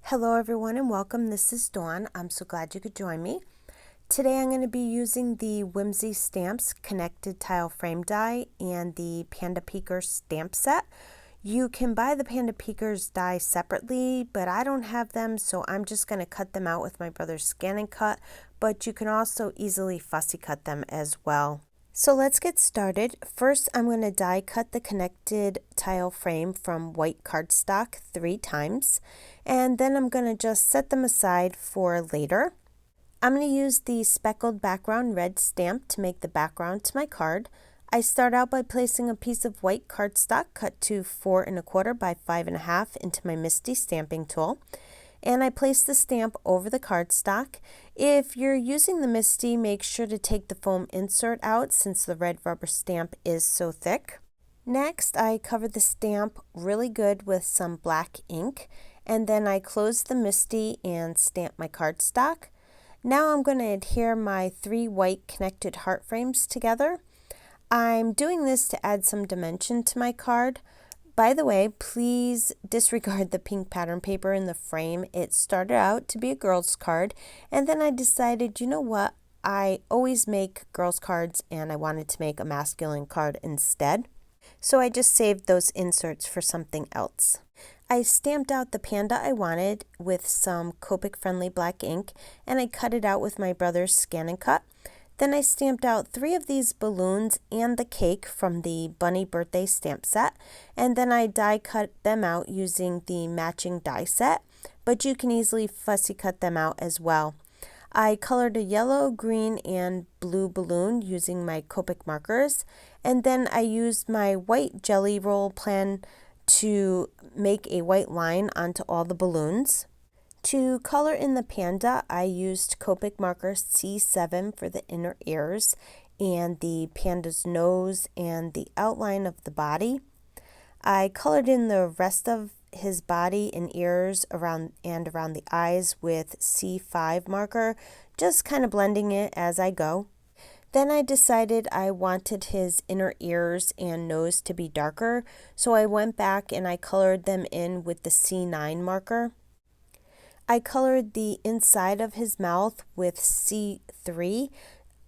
Hello everyone and welcome. This is Dawn. I'm so glad you could join me. Today I'm going to be using the Whimsy Stamps Connected Tile Frame Die and the Panda Peeker stamp set. You can buy the Panda Peekers die separately, but I don't have them, so I'm just going to cut them out with my brother's Scan and Cut, but you can also easily fussy cut them as well. So let's get started. First, I'm going to die cut the connected tile frame from white cardstock 3 times, and then I'm going to just set them aside for later. I'm going to use the speckled background red stamp to make the background to my card. I start out by placing a piece of white cardstock cut to 4 1/4 by 5 1/2 into my Misty stamping tool. And I place the stamp over the cardstock. If you're using the Misty, make sure to take the foam insert out since the red rubber stamp is so thick. Next, I cover the stamp really good with some black ink, and then I close the Misty and stamp my cardstock. Now I'm going to adhere my 3 white connected heart frames together. I'm doing this to add some dimension to my card. By the way, please disregard the pink pattern paper in the frame. It started out to be a girl's card, and then I decided, you know what, I always make girls' cards and I wanted to make a masculine card instead. So I just saved those inserts for something else. I stamped out the panda I wanted with some Copic friendly black ink, and I cut it out with my brother's Scan and Cut. Then I stamped out 3 of these balloons and the cake from the Bunny birthday stamp set, and then I die cut them out using the matching die set, but you can easily fussy cut them out as well. I colored a yellow, green, and blue balloon using my Copic markers, and then I used my white jelly roll pen to make a white line onto all the balloons. To color in the panda, I used Copic marker C7 for the inner ears and the panda's nose and the outline of the body. I colored in the rest of his body and ears around the eyes with C5 marker, just kind of blending it as I go. Then I decided I wanted his inner ears and nose to be darker, so I went back and I colored them in with the C9 marker. I colored the inside of his mouth with C3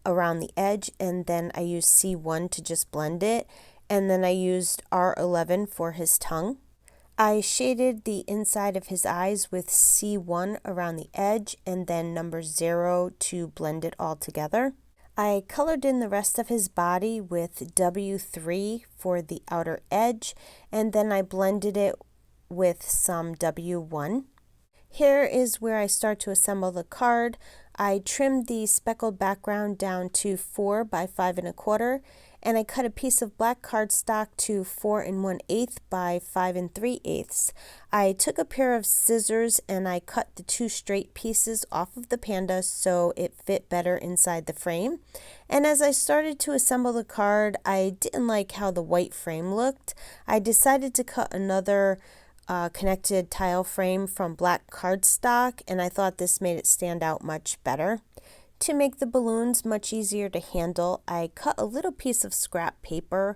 around the edge, and then I used C1 to just blend it, and then I used R11 for his tongue. I shaded the inside of his eyes with C1 around the edge, and then number 0 to blend it all together. I colored in the rest of his body with W3 for the outer edge, and then I blended it with some W1. Here is where I start to assemble the card. I trimmed the speckled background down to 4 by 5 1/4, and I cut a piece of black cardstock to 4 1/8 by 5 3/8. I took a pair of scissors and I cut the 2 straight pieces off of the panda so it fit better inside the frame. And as I started to assemble the card, I didn't like how the white frame looked. I decided to cut another connected tile frame from black cardstock, and I thought this made it stand out much better. To make the balloons much easier to handle, I cut a little piece of scrap paper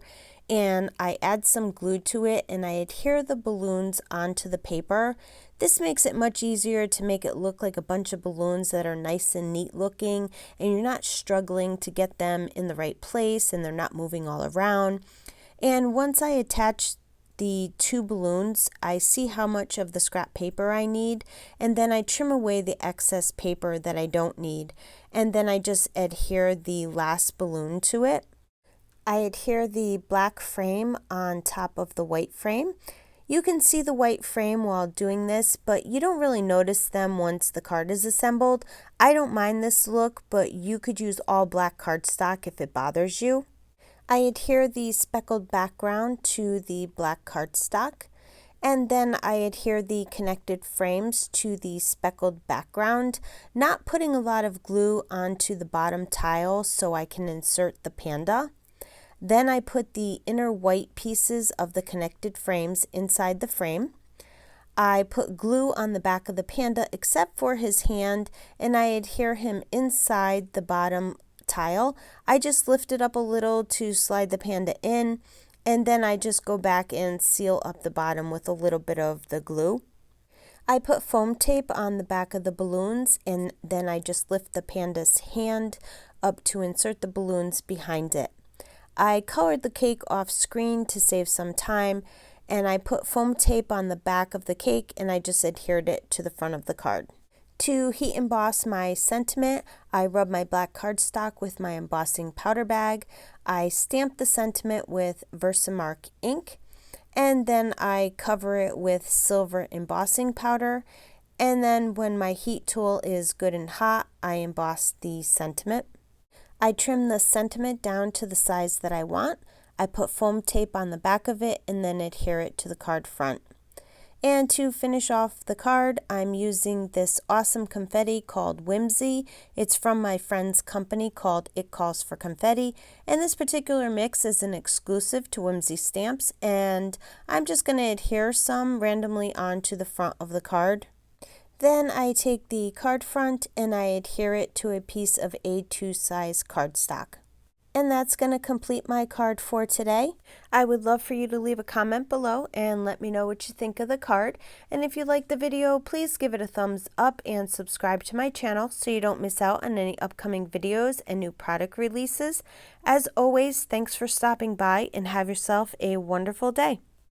and I add some glue to it, and I adhere the balloons onto the paper. This makes it much easier to make it look like a bunch of balloons that are nice and neat looking, and you're not struggling to get them in the right place and they're not moving all around. And once I attach the 2 balloons, I see how much of the scrap paper I need, and then I trim away the excess paper that I don't need, and then I just adhere the last balloon to it. I adhere the black frame on top of the white frame. You can see the white frame while doing this, but you don't really notice them once the card is assembled. I don't mind this look, but you could use all black cardstock if it bothers you. I adhere the speckled background to the black cardstock, and then I adhere the connected frames to the speckled background, not putting a lot of glue onto the bottom tile so I can insert the panda. Then I put the inner white pieces of the connected frames inside the frame. I put glue on the back of the panda except for his hand, and I adhere him inside the bottom tile. I just lift it up a little to slide the panda in, and then I just go back and seal up the bottom with a little bit of the glue. I put foam tape on the back of the balloons, and then I just lift the panda's hand up to insert the balloons behind it. I colored the cake off screen to save some time, and I put foam tape on the back of the cake and I just adhered it to the front of the card. To heat emboss my sentiment, I rub my black cardstock with my embossing powder bag. I stamp the sentiment with Versamark ink, and then I cover it with silver embossing powder. And then when my heat tool is good and hot, I emboss the sentiment. I trim the sentiment down to the size that I want. I put foam tape on the back of it and then adhere it to the card front. And to finish off the card, I'm using this awesome confetti called Whimsy. It's from my friend's company called It Calls for Confetti. And this particular mix is an exclusive to Whimsy stamps. And I'm just going to adhere some randomly onto the front of the card. Then I take the card front and I adhere it to a piece of A2 size cardstock. And that's going to complete my card for today. I would love for you to leave a comment below and let me know what you think of the card. And if you liked the video, please give it a thumbs up and subscribe to my channel so you don't miss out on any upcoming videos and new product releases. As always, thanks for stopping by and have yourself a wonderful day.